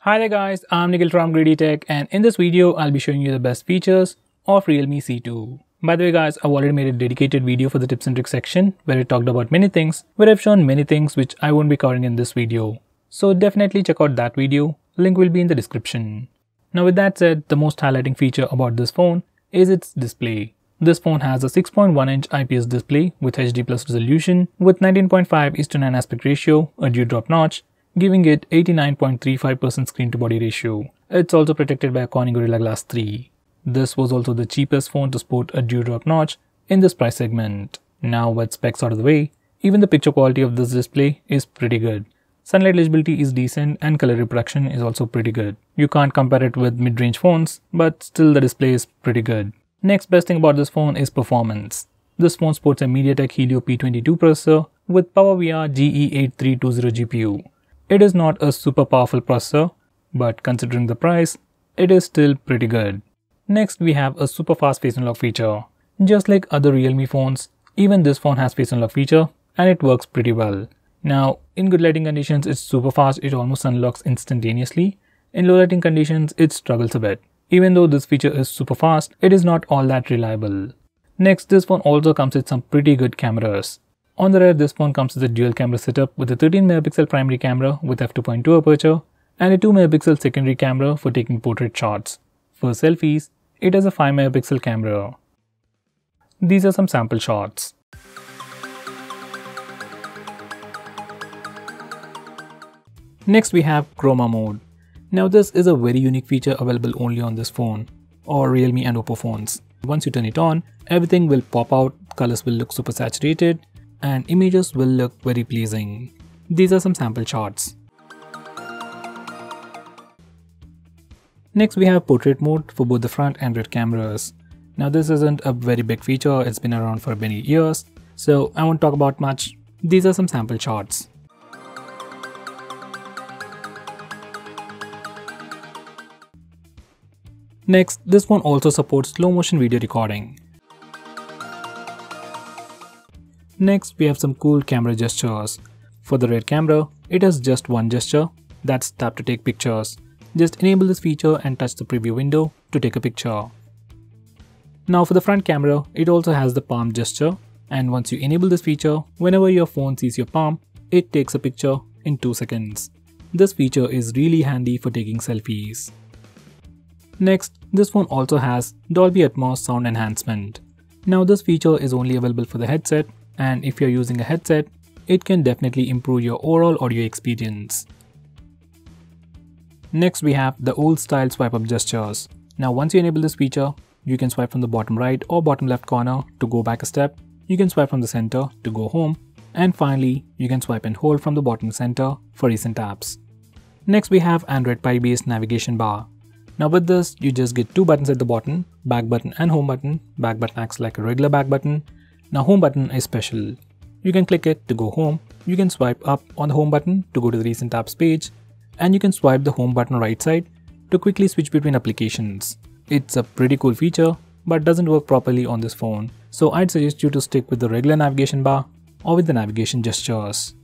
Hi there guys, I'm Nikhil from GreedyTech, and in this video I'll be showing you the best features of Realme C2. By the way guys, I've already made a dedicated video for the tips and tricks section where I talked about many things, where I've shown many things which I won't be covering in this video. So definitely check out that video, link will be in the description. Now with that said, the most highlighting feature about this phone is its display. This phone has a 6.1-inch IPS display with HD plus resolution with 19.5:9 aspect ratio, a dewdrop notch, giving it 89.35% screen to body ratio. It's also protected by a Corning Gorilla Glass 3. This was also the cheapest phone to sport a dewdrop notch in this price segment. Now with specs out of the way, even the picture quality of this display is pretty good. Sunlight legibility is decent and color reproduction is also pretty good. You can't compare it with mid-range phones, but still the display is pretty good. Next best thing about this phone is performance. This phone sports a MediaTek Helio P22 processor with PowerVR GE8320 GPU. It is not a super powerful processor, but considering the price, it is still pretty good. Next, we have a super fast face unlock feature. Just like other Realme phones, even this phone has face unlock feature and it works pretty well. Now, in good lighting conditions, it's super fast, it almost unlocks instantaneously. In low lighting conditions, it struggles a bit. Even though this feature is super fast, it is not all that reliable. Next, this phone also comes with some pretty good cameras. On the rear, this phone comes with a dual camera setup with a 13MP primary camera with f2.2 aperture and a 2MP secondary camera for taking portrait shots. For selfies, it has a 5MP camera. These are some sample shots. Next we have Chroma mode. Now this is a very unique feature available only on this phone or Realme and Oppo phones. Once you turn it on, everything will pop out, colors will look super saturated, and images will look very pleasing. These are some sample shots. Next we have portrait mode for both the front and rear cameras. Now this isn't a very big feature, it's been around for many years, so I won't talk about much. These are some sample shots. Next, this phone also supports slow motion video recording. Next, we have some cool camera gestures. For the rear camera, it has just one gesture, that's tap to take pictures. Just enable this feature and touch the preview window to take a picture. Now for the front camera, it also has the palm gesture, and once you enable this feature, whenever your phone sees your palm, it takes a picture in 2 seconds. This feature is really handy for taking selfies. Next, this phone also has Dolby Atmos sound enhancement. Now this feature is only available for the headset, and if you're using a headset, it can definitely improve your overall audio experience. Next we have the old style swipe up gestures. Now once you enable this feature, you can swipe from the bottom right or bottom left corner to go back a step, you can swipe from the center to go home, and finally you can swipe and hold from the bottom center for recent taps. Next we have Android Pie based navigation bar. Now with this, you just get 2 buttons at the bottom, back button and home button. Back button acts like a regular back button. Now home button is special. You can click it to go home, you can swipe up on the home button to go to the recent apps page, and you can swipe the home button right side to quickly switch between applications. It's a pretty cool feature, but doesn't work properly on this phone, so I'd suggest you to stick with the regular navigation bar or with the navigation gestures.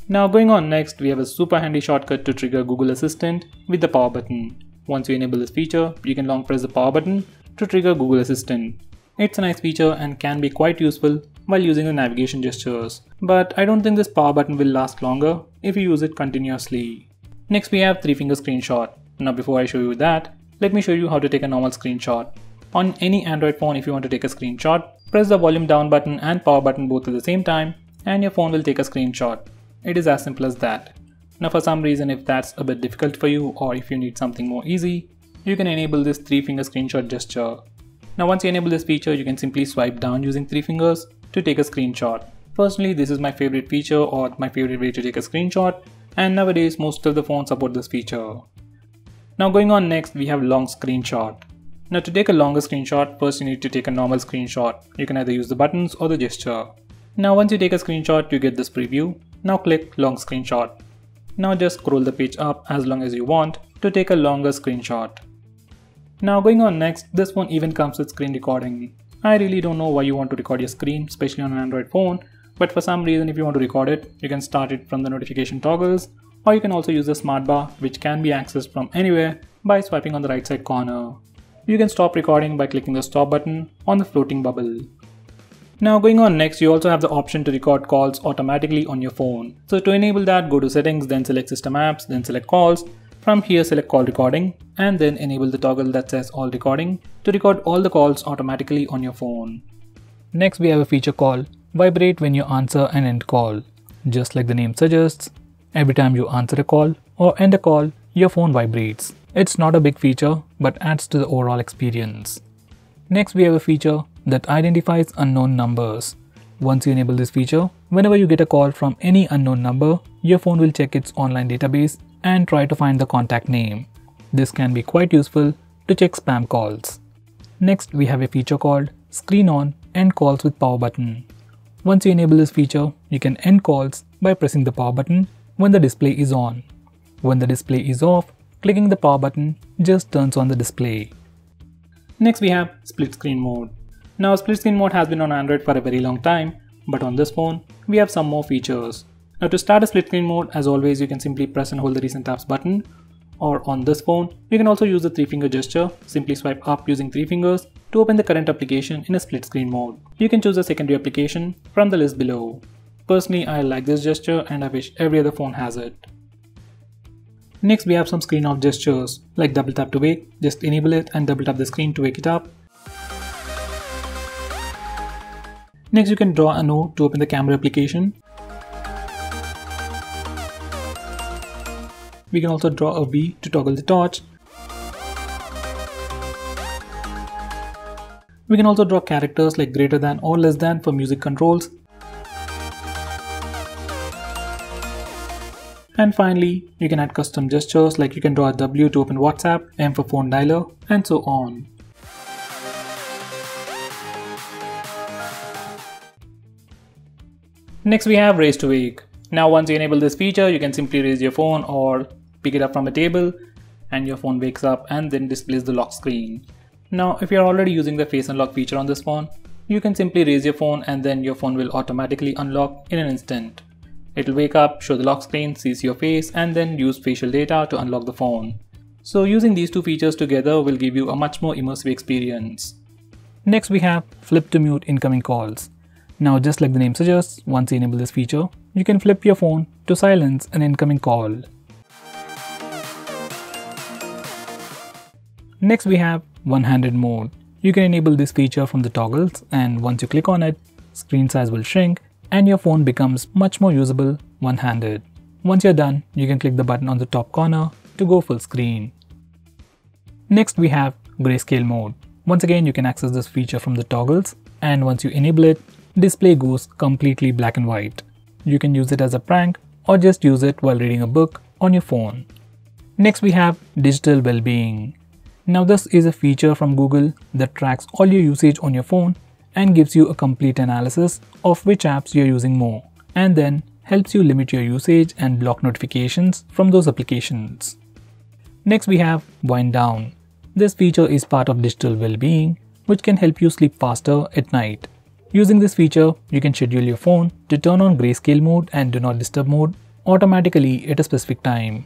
Now going on next, we have a super handy shortcut to trigger Google Assistant with the power button. Once you enable this feature, you can long press the power button to trigger Google Assistant. It's a nice feature and can be quite useful while using the navigation gestures, but I don't think this power button will last longer if you use it continuously. Next we have 3-finger screenshot. Now before I show you that, let me show you how to take a normal screenshot. On any Android phone, if you want to take a screenshot, press the volume down button and power button both at the same time and your phone will take a screenshot. It is as simple as that. Now for some reason, if that's a bit difficult for you or if you need something more easy, you can enable this 3-finger screenshot gesture. Now once you enable this feature, you can simply swipe down using 3 fingers to take a screenshot. Personally, this is my favorite feature or my favorite way to take a screenshot, and nowadays most of the phones support this feature. Now going on next, we have long screenshot. Now to take a longer screenshot, first you need to take a normal screenshot. You can either use the buttons or the gesture. Now once you take a screenshot, you get this preview. Now click long screenshot. Now just scroll the page up as long as you want to take a longer screenshot. Now going on next, this one even comes with screen recording. I really don't know why you want to record your screen, especially on an Android phone, but for some reason if you want to record it, you can start it from the notification toggles or you can also use the smart bar, which can be accessed from anywhere by swiping on the right side corner. You can stop recording by clicking the stop button on the floating bubble. Now going on next, you also have the option to record calls automatically on your phone. So to enable that, go to settings, then select system apps, then select calls. From here select call recording and then enable the toggle that says all recording to record all the calls automatically on your phone. Next we have a feature called vibrate when you answer an end call. Just like the name suggests, every time you answer a call or end a call, your phone vibrates. It's not a big feature but adds to the overall experience. Next we have a feature that identifies unknown numbers. Once you enable this feature, whenever you get a call from any unknown number, your phone will check its online database and try to find the contact name. This can be quite useful to check spam calls. Next we have a feature called screen on end calls with power button. Once you enable this feature, you can end calls by pressing the power button when the display is on. When the display is off, clicking the power button just turns on the display. Next we have split screen mode. Now split screen mode has been on Android for a very long time, but on this phone we have some more features. Now to start a split screen mode, as always you can simply press and hold the recent tabs button, or on this phone you can also use the 3-finger gesture. Simply swipe up using 3 fingers to open the current application in a split screen mode. You can choose a secondary application from the list below. Personally, I like this gesture and I wish every other phone has it. Next we have some screen off gestures like double tap to wake. Just enable it and double tap the screen to wake it up. Next you can draw a note to open the camera application. We can also draw a V to toggle the torch. We can also draw characters like greater than or less than for music controls. And finally, you can add custom gestures like you can draw a W to open WhatsApp, M for phone dialer, and so on. Next we have raise to wake. Now once you enable this feature, you can simply raise your phone or pick it up from a table and your phone wakes up and then displays the lock screen. Now if you are already using the face unlock feature on this phone, you can simply raise your phone and then your phone will automatically unlock in an instant. It will wake up, show the lock screen, sees your face and then use facial data to unlock the phone. So using these two features together will give you a much more immersive experience. Next we have flip to mute incoming calls. Now just like the name suggests, once you enable this feature, you can flip your phone to silence an incoming call. Next we have one-handed mode. You can enable this feature from the toggles and once you click on it, screen size will shrink and your phone becomes much more usable one-handed. Once you're done, you can click the button on the top corner to go full screen. Next we have grayscale mode. Once again you can access this feature from the toggles and once you enable it, display goes completely black and white. You can use it as a prank or just use it while reading a book on your phone. Next we have digital well-being. Now this is a feature from Google that tracks all your usage on your phone and gives you a complete analysis of which apps you're using more and then helps you limit your usage and block notifications from those applications. Next we have wind down. This feature is part of digital well-being which can help you sleep faster at night. Using this feature, you can schedule your phone to turn on grayscale mode and do not disturb mode automatically at a specific time.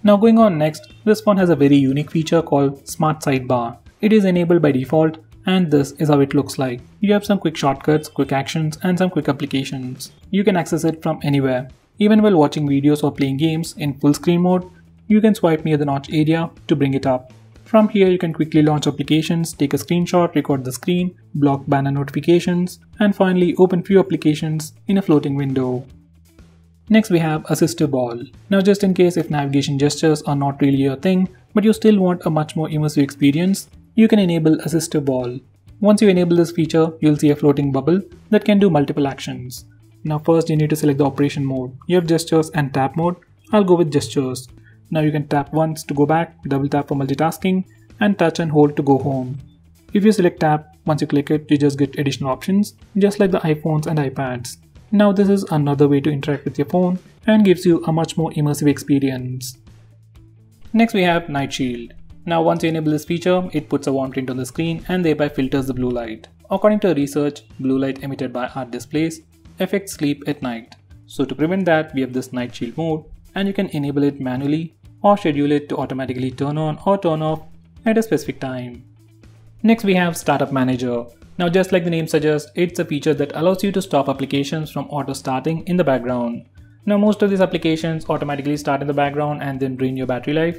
Now going on next, this phone has a very unique feature called Smart Sidebar. It is enabled by default and this is how it looks like. You have some quick shortcuts, quick actions and some quick applications. You can access it from anywhere. Even while watching videos or playing games in full screen mode, you can swipe near the notch area to bring it up. From here you can quickly launch applications, take a screenshot, record the screen, block banner notifications and finally open few applications in a floating window. Next we have assistive ball. Now just in case if navigation gestures are not really your thing, but you still want a much more immersive experience, you can enable assistive ball. Once you enable this feature, you'll see a floating bubble that can do multiple actions. Now first you need to select the operation mode. You have gestures and tap mode. I'll go with gestures. Now you can tap once to go back, double tap for multitasking, and touch and hold to go home. If you select tap, once you click it, you just get additional options, just like the iPhones and iPads. Now this is another way to interact with your phone and gives you a much more immersive experience. Next we have night shield. Now once you enable this feature, it puts a warm tint on the screen and thereby filters the blue light. According to research, blue light emitted by our displays affects sleep at night. So to prevent that, we have this night shield mode. and you can enable it manually or schedule it to automatically turn on or turn off at a specific time. Next we have Startup Manager. Now just like the name suggests, it's a feature that allows you to stop applications from auto starting in the background. Now most of these applications automatically start in the background and then drain your battery life.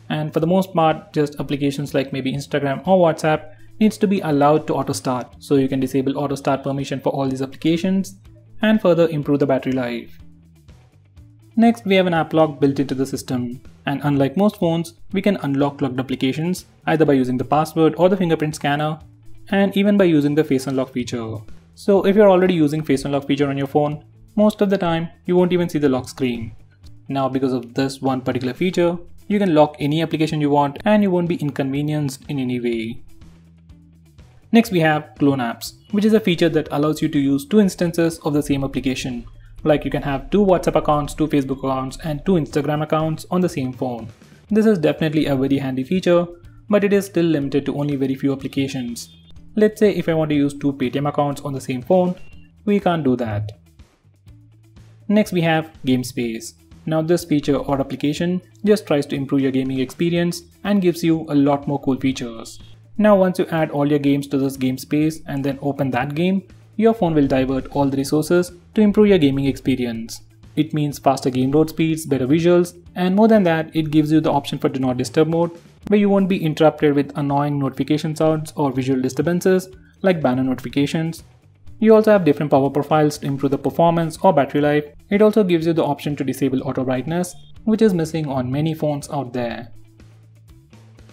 And for the most part, just applications like maybe Instagram or WhatsApp needs to be allowed to auto start. So you can disable auto start permission for all these applications and further improve the battery life. Next, we have an app lock built into the system, and unlike most phones, we can unlock locked applications either by using the password or the fingerprint scanner, and even by using the face unlock feature. So if you're already using face unlock feature on your phone, most of the time you won't even see the lock screen. Now because of this one particular feature, you can lock any application you want and you won't be inconvenienced in any way. Next we have Clone Apps, which is a feature that allows you to use two instances of the same application. Like you can have two WhatsApp accounts, two Facebook accounts, and two Instagram accounts on the same phone. This is definitely a very handy feature, but it is still limited to only very few applications. Let's say if I want to use two Paytm accounts on the same phone, we can't do that. Next we have Game Space. Now this feature or application just tries to improve your gaming experience and gives you a lot more cool features. Now once you add all your games to this Game Space and then open that game, your phone will divert all the resources to improve your gaming experience. It means faster game load speeds, better visuals, and more than that, it gives you the option for Do Not Disturb mode, where you won't be interrupted with annoying notification sounds or visual disturbances like banner notifications. You also have different power profiles to improve the performance or battery life. It also gives you the option to disable auto brightness, which is missing on many phones out there.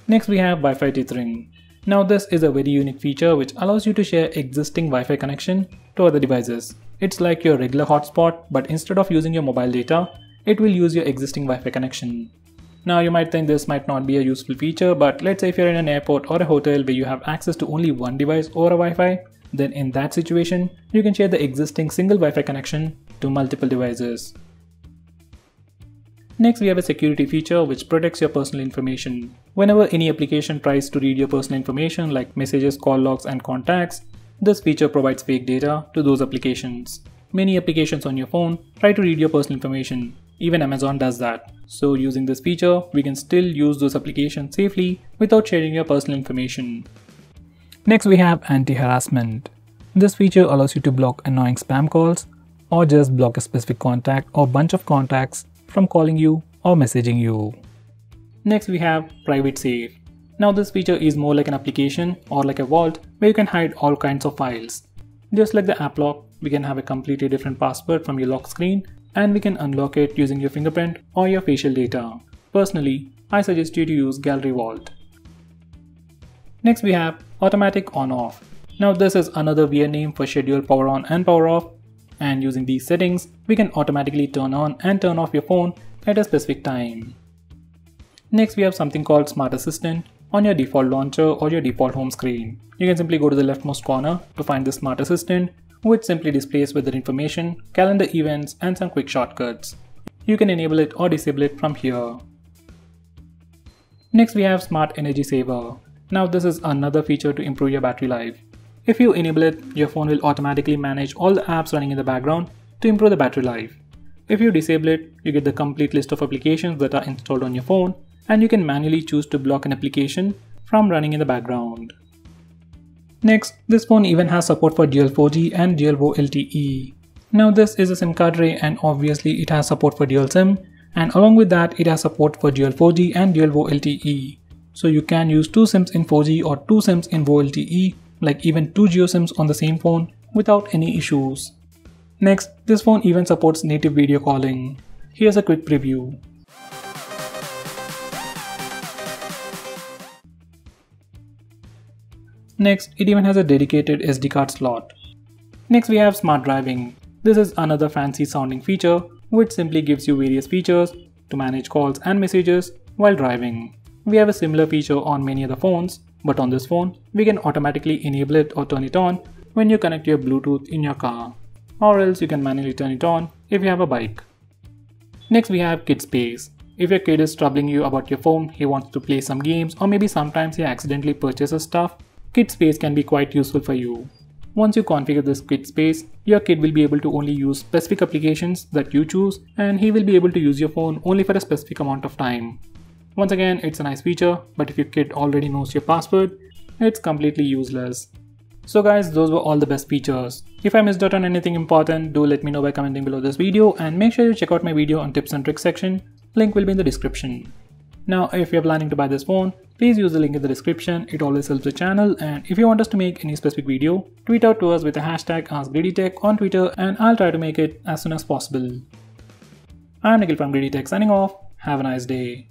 Next we have Wi-Fi tethering. Now this is a very unique feature which allows you to share existing Wi-Fi connection to other devices. It's like your regular hotspot, but instead of using your mobile data, it will use your existing Wi-Fi connection. Now you might think this might not be a useful feature, but let's say if you're in an airport or a hotel where you have access to only one device or a Wi-Fi, then in that situation, you can share the existing single Wi-Fi connection to multiple devices. Next we have a security feature which protects your personal information. Whenever any application tries to read your personal information like messages, call logs, and contacts, this feature provides fake data to those applications. Many applications on your phone try to read your personal information. Even Amazon does that. So using this feature, we can still use those applications safely without sharing your personal information. Next we have anti-harassment. This feature allows you to block annoying spam calls or just block a specific contact or bunch of contacts from calling you or messaging you. Next we have Private Safe. Now this feature is more like an application or like a vault where you can hide all kinds of files. Just like the app lock, we can have a completely different password from your lock screen and we can unlock it using your fingerprint or your facial data. Personally, I suggest you to use Gallery Vault. Next we have Automatic On-Off. Now this is another weird name for schedule power on and power off, and using these settings, we can automatically turn on and turn off your phone at a specific time. Next we have something called Smart Assistant on your default launcher or your default home screen. You can simply go to the leftmost corner to find the Smart Assistant, which simply displays weather information, calendar events, and some quick shortcuts. You can enable it or disable it from here. Next we have Smart Energy Saver. Now this is another feature to improve your battery life. If you enable it, your phone will automatically manage all the apps running in the background to improve the battery life. If you disable it, you get the complete list of applications that are installed on your phone, and you can manually choose to block an application from running in the background. Next, this phone even has support for dual 4G and dual VoLTE. Now this is a SIM card tray and obviously it has support for dual SIM, and along with that it has support for dual 4G and dual VoLTE. So you can use two SIMs in 4G or two SIMs in VoLTE, like even two Geo SIMs on the same phone without any issues. Next, this phone even supports native video calling. Here's a quick preview. Next, it even has a dedicated SD card slot. Next we have Smart Driving. This is another fancy sounding feature which simply gives you various features to manage calls and messages while driving. We have a similar feature on many other phones, but on this phone, we can automatically enable it or turn it on when you connect your Bluetooth in your car, or else you can manually turn it on if you have a bike. Next we have Kid Space. If your kid is troubling you about your phone, he wants to play some games, or maybe sometimes he accidentally purchases stuff, Kid Space can be quite useful for you. Once you configure this kid space, your kid will be able to only use specific applications that you choose, and he will be able to use your phone only for a specific amount of time. Once again, it's a nice feature, but if your kid already knows your password, it's completely useless. So guys, those were all the best features. If I missed out on anything important, do let me know by commenting below this video, and make sure you check out my video on tips and tricks section. Link will be in the description. Now, if you're planning to buy this phone, please use the link in the description. It always helps the channel, and if you want us to make any specific video, tweet out to us with the hashtag AskGreedyTech on Twitter, and I'll try to make it as soon as possible. I'm Nikhil from GreedyTech signing off. Have a nice day.